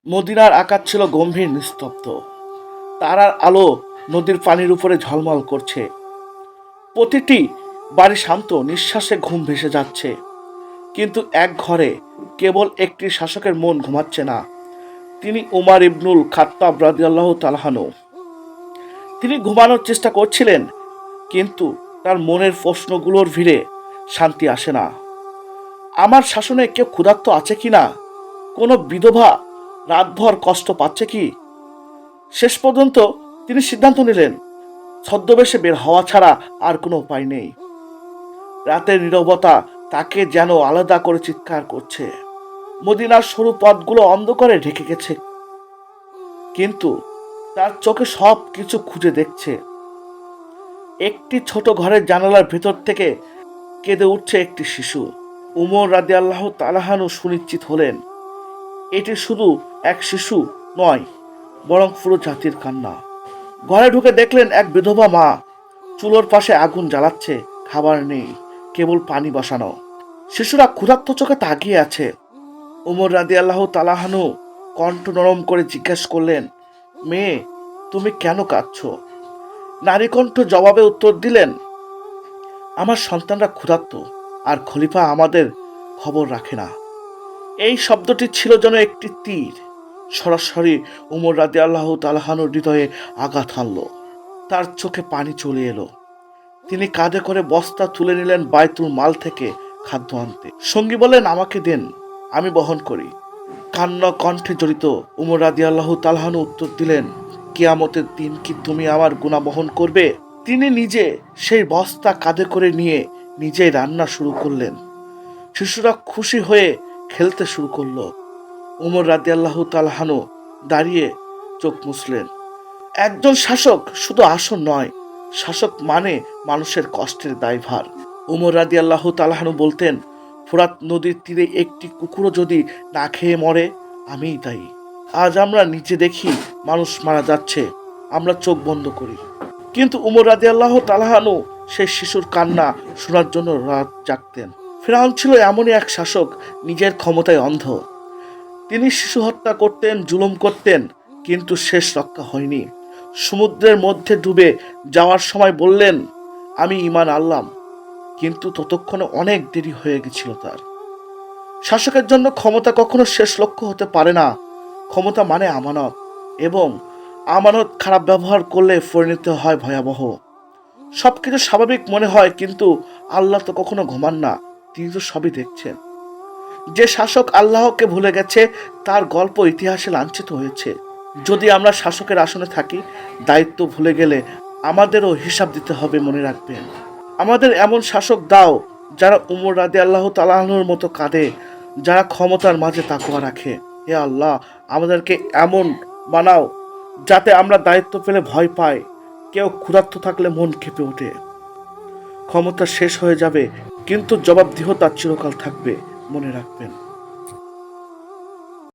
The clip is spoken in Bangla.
মদিনার আকাশ ছিল গম্ভীর নিস্তব্ধ। তারার আলো নদীর পানির উপরে ঝলমল করছে। প্রতিটি বাড়ি শান্ত নিঃশ্বাসে ঘুম ভেসে যাচ্ছে। কিন্তু এক ঘরে কেবল একটি শাসকের মন ঘুমাচ্ছে না। তিনি উমার ইবনুল খাত্তাব রাদিয়াল্লাহু তাআলা আনহু। তিনি ঘুমানোর চেষ্টা করছিলেন, কিন্তু তার মনের প্রশ্নগুলোর ভিড়ে শান্তি আসে না। আমার শাসনে কেউ ক্ষুধার্ত আছে কি না? কোনো বিধবা রাতভর কষ্ট পাচ্ছে কি? শেষ পর্যন্ত তিনি সিদ্ধান্ত নিলেন, ছদ্মবেশে বের হওয়া ছাড়া আর কোনো উপায় নেই। রাতের নীরবতা তাকে যেন আলাদা করে চিৎকার করছে। মদিনার সরু পথগুলো অন্ধকারে ঢেকে গেছে, কিন্তু তার চোখে সব কিছু খুঁজে দেখছে। একটি ছোট ঘরের জানালার ভেতর থেকে কেঁদে উঠছে একটি শিশু। উমর রাদিয়াল্লাহু তাআলা আনহু সুনিশ্চিত হলেন, এটি শুধু এক শিশু নয়, বরং পুরো জাতির কান্না। ঘরে ঢুকে দেখলেন এক বিধবা মা চুলোর পাশে আগুন জ্বালাচ্ছে। খাবার নেই, কেবল পানি বসানো। শিশুরা ক্ষুধার্ত চোখে তাকিয়ে আছে। উমর রাদিয়াল্লাহু তাআলা আনহু কণ্ঠ নরম করে জিজ্ঞেস করলেন, মেয়ে, তুমি কেন কাঁদছো? নারী কণ্ঠ জবাবে উত্তর দিলেন, আমার সন্তানরা ক্ষুধার্ত, আর খলিফা আমাদের খবর রাখে না। এই শব্দটি ছিল যেন একটি তীর, সরাসরি উমর রাদিয়াল্লাহু তাআলা আনহুর হৃদয়ে আঘাত হানল। তার চোখে পানি চলে এলো। তিনি কাঁধে করে বস্তা তুলে নিলেন বাইতুল মাল থেকে খাদ্য আনতে। সঙ্গী বললেন, আমাকে দেন, আমি বহন করি। কান্না কণ্ঠে জড়িত উমর রাদিয়াল্লাহু তাআলা আনহু উত্তর দিলেন, কিয়ামতের দিন কি তুমি আমার গুনাহ বহন করবে? তিনি নিজে সেই বস্তা কাঁধে করে নিয়ে নিজেই রান্না শুরু করলেন। শিশুরা খুশি হয়ে খেলতে শুরু করলো। উমর রাদিয়াল্লাহু তাআলা আনহু দাঁড়িয়ে চোখ মুছলেন। একজন শাসক শুধু আসন নয়, শাসক মানে মানুষের কষ্টের দায়ভার। উমর রাদিয়াল্লাহু তাআলা আনহু বলতেন, ফোরাত নদীর তীরে একটি কুকুরও যদি না খেয়ে মরে, আমিই দায়ী। আজ আমরা নিচে দেখি মানুষ মারা যাচ্ছে, আমরা চোখ বন্ধ করি। কিন্তু উমর রাদিয়াল্লাহু তাআলা আনহু সেই শিশুর কান্না শোনার জন্য রাত জাগতেন। ফিরআউন ছিল এমনই এক শাসক, নিজের ক্ষমতায় অন্ধ। তিনি শিশু হত্যা করতেন, জুলুম করতেন, কিন্তু শেষ রক্ষা হয়নি। সমুদ্রের মধ্যে ডুবে যাওয়ার সময় বললেন, আমি ঈমান আনলাম, কিন্তু ততক্ষণে অনেক দেরি হয়ে গেছিল তার। শাসকের জন্য ক্ষমতা কখনো শেষ লক্ষ্য হতে পারে না। ক্ষমতা মানে আমানত, এবং আমানত খারাপ ব্যবহার করলে পরিণত হয় ভয়াবহ। সবকিছু স্বাভাবিক মনে হয়, কিন্তু আল্লাহ তো কখনো ঘুমান না, তিনি তো সবই দেখছেন। যে শাসক আল্লাহকে ভুলে গেছে, তার গল্প ইতিহাসে লাঞ্ছিত হয়েছে। যদি আমরা শাসকের আসনে থাকি, দায়িত্ব ভুলে গেলে আমাদেরও হিসাব দিতে হবে, মনে রাখবেন। আমাদের এমন শাসক দাও যারা উমর রাদিয়াল্লাহু তাআলা আনহুর মতো কাঁদে, যারা ক্ষমতার মাঝে তাকওয়া রাখে। হে আল্লাহ, আমাদেরকে এমন বানাও যাতে আমরা দায়িত্ব পেলে ভয় পাই, কেউ ক্ষুধার্ত থাকলে মন ক্ষেপে ওঠে। ক্ষমতা শেষ হয়ে যাবে, কিন্তু জবাবদিহিতা চিরকাল থাকবে, মনে রাখবেন।